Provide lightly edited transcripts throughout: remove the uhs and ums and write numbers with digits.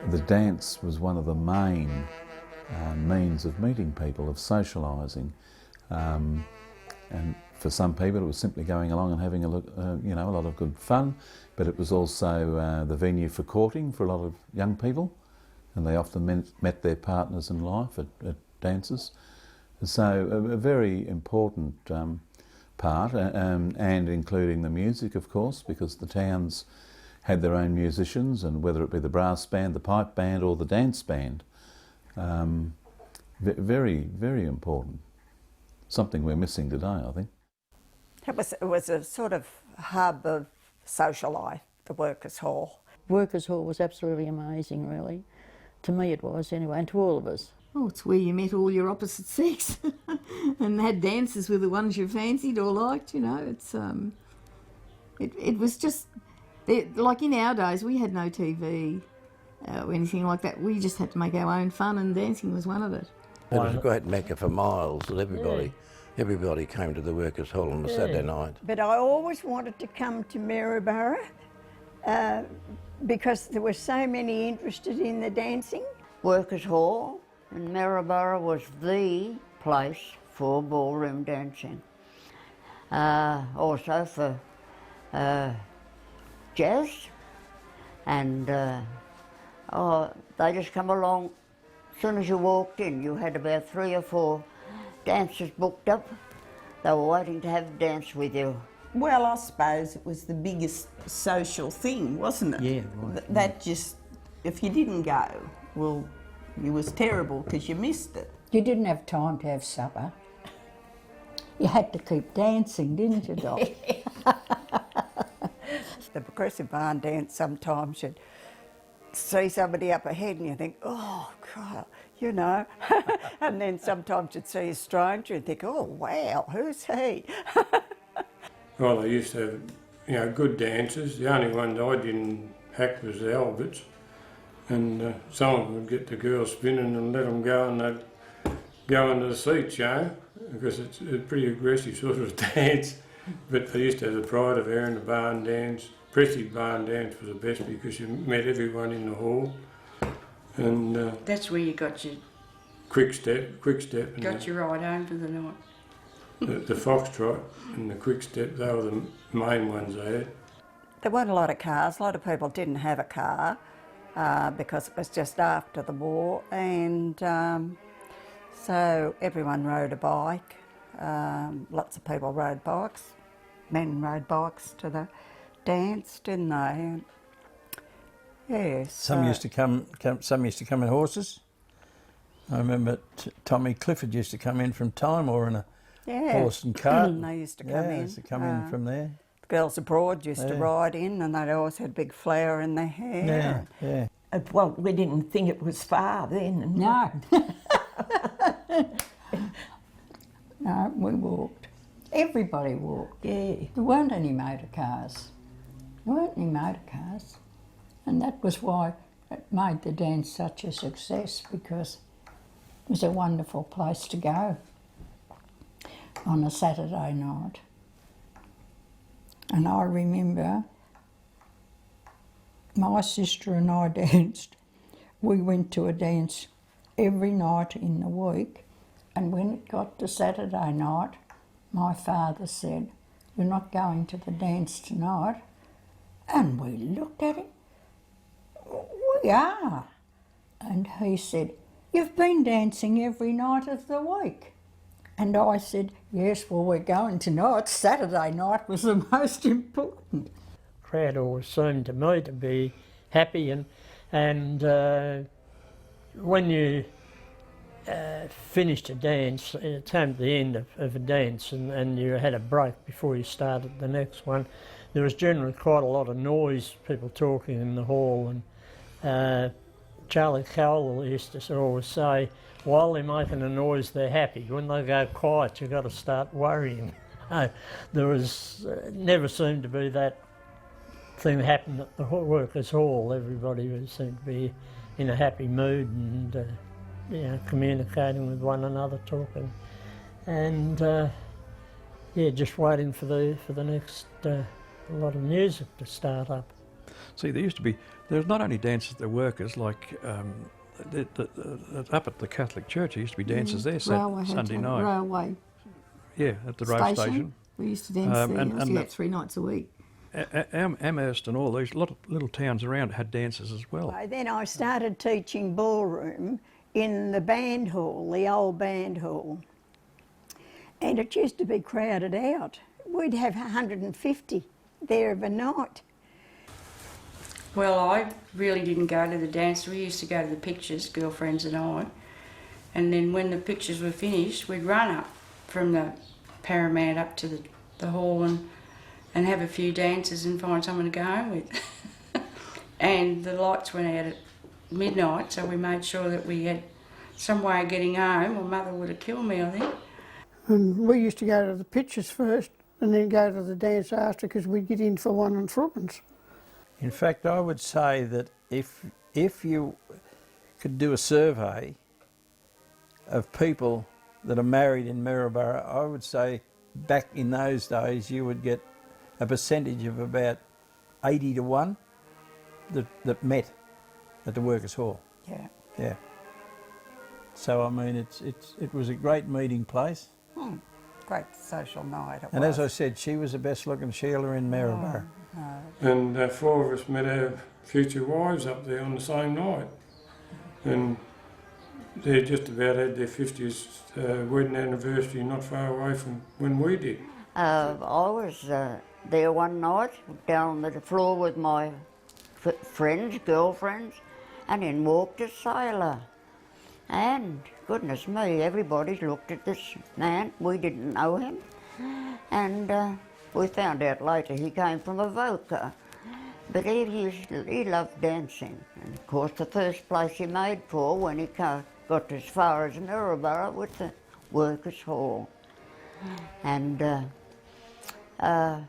The dance was one of the main means of meeting people, of socialising. And for some people it was simply going along and having a lot of good fun, but it was also the venue for courting for a lot of young people, and they often met their partners in life at dances. So a very important part, and including the music, of course, because the towns had their own musicians, and whether it be the brass band, the pipe band or the dance band, very, very important. Something we're missing today, I think. It was a sort of hub of social life, the Workers' Hall. Workers' Hall was absolutely amazing, really. To me it was, anyway, and to all of us. Oh, it's where you met all your opposite sex and had dances with the ones you fancied or liked, you know. It's it was just, like in our days, we had no TV or anything like that. We just had to make our own fun, and dancing was one of it. It was a great mecca for miles, that everybody came to the Workers' Hall on a Saturday night. But I always wanted to come to Maryborough because there were so many interested in the dancing. Workers' Hall in Maryborough was the place for ballroom dancing. Also for jazz, and they just come along. As soon as you walked in, you had about 3 or 4 dancers booked up. They were waiting to have a dance with you. Well, I suppose it was the biggest social thing, wasn't it? Yeah, right. That just, if you didn't go, well, it was terrible because you missed it. You didn't have time to have supper. You had to keep dancing, didn't you, Doc? The progressive barn dance, sometimes you'd see somebody up ahead and you think, oh, God, you know. And then sometimes you'd see a stranger and think, oh, wow, who's he? Well, they used to have, good dancers. The only ones I didn't hack was the Alberts. And some of them would get the girls spinning and let them go, and they'd go into the seats, because it's a pretty aggressive sort of dance. But they used to have the pride of airing the barn dance. Pressy barn dance was the best because you met everyone in the hall. And That's where you got your... Quick step. Got your ride home for the night. The foxtrot and the quick step, they were the main ones they had. There weren't a lot of cars. A lot of people didn't have a car because it was just after the war, and so everyone rode a bike. Lots of people rode bikes. Men rode bikes to the dance, didn't they? Yes. Some used to come in horses. I remember Tommy Clifford used to come in from Timor in a horse and cart. They used to come in. They used to come in from there. The girls abroad used to ride in, and they'd always had big flower in their hair. Yeah. Well, we didn't think it was far then. No. No, we walked. Everybody walked. Yeah. There weren't any motor cars. And that was why it made the dance such a success, because it was a wonderful place to go on a Saturday night. And I remember my sister and I danced. We went to a dance every night in the week, and when it got to Saturday night, my father said, "We're not going to the dance tonight." And we looked at him. "We are." And he said, "You've been dancing every night of the week." And I said, "Yes, well, we're going tonight. Saturday night was the most important." Crowd always seemed to me to be happy, and when you finished a dance, it came to the end of a dance, and you had a break before you started the next one. There was generally quite a lot of noise, people talking in the hall, and Charlie Cowell used to always say, while they're making a noise, they're happy. When they go quiet, you've got to start worrying. There was never seemed to be that thing happened at the Workers' Hall. Everybody seemed to be in a happy mood and communicating with one another, talking, and just waiting for the next lot of music to start up. See, there was not only dances at the workers, like up at the Catholic Church, there used to be dances there Sunday night. Railway. Yeah, at the rail station. We used to dance there. I used to go 3 nights a week. Amherst and all these lot of little towns around had dances as well. Then I started teaching ballroom in the band hall, the old band hall. And it used to be crowded out. We'd have 150 there of a night. Well, I really didn't go to the dance. We used to go to the pictures, girlfriends and I. And then when the pictures were finished, we'd run up from the Paramount up to the hall and have a few dances and find someone to go home with. And the lights went out at midnight, so we made sure that we had some way of getting home, or Mother would have killed me, I think. And we used to go to the pictures first and then go to the dance after, because we'd get in for 1 and 3pence. In fact, I would say that if you could do a survey of people that are married in Maryborough, I would say back in those days you would get a percentage of about 80 to 1 that met at the Workers' Hall. Yeah. Yeah. So I mean, it was a great meeting place. Great social night it and was. as I said, she was the best looking Sheila in Maryborough. And 4 of us met our future wives up there on the same night. And they just about had their 50th wedding anniversary not far away from when we did. I was there one night, down on the floor with my friends, girlfriends, and in walked a sailor. And goodness me, everybody looked at this man. We didn't know him. And we found out later he came from Avoca. But he loved dancing. And of course the first place he made for when he got as far as Maryborough was the Workers' Hall. And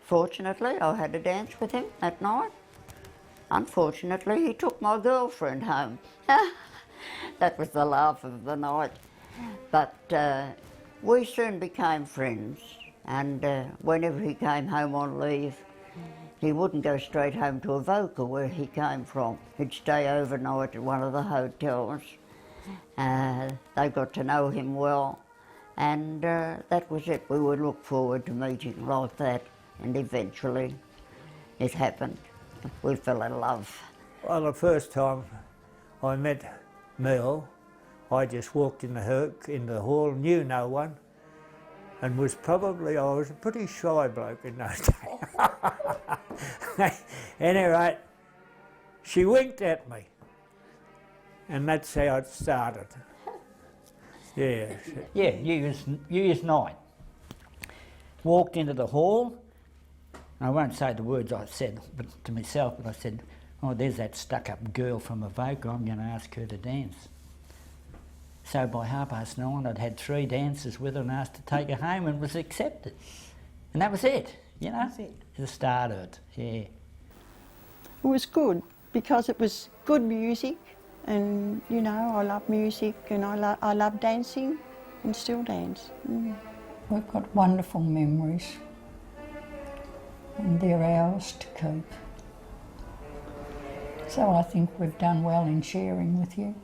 fortunately I had a dance with him that night. Unfortunately he took my girlfriend home. That was the laugh of the night. But we soon became friends, and whenever he came home on leave, he wouldn't go straight home to Avoca where he came from. He'd stay overnight at one of the hotels. They got to know him well, and that was it. We would look forward to meeting like that, and eventually it happened. We fell in love. Well, the first time I met Mel, I just walked in the hall, knew no one, and I was a pretty shy bloke in those days. Anyway, she winked at me, and that's how it started. Yeah. Yeah, you was 9. Walked into the hall. I won't say the words I said to myself, but I said, "Oh, there's that stuck-up girl from Avoca. I'm going to ask her to dance." So by 9:30, I'd had 3 dances with her and asked to take her home, and was accepted. And that was it, you know. That's it. The start of it, yeah. It was good because it was good music, and you know, I love music and I love dancing and still dance. We've got wonderful memories, and they're ours to keep. So I think we've done well in sharing with you.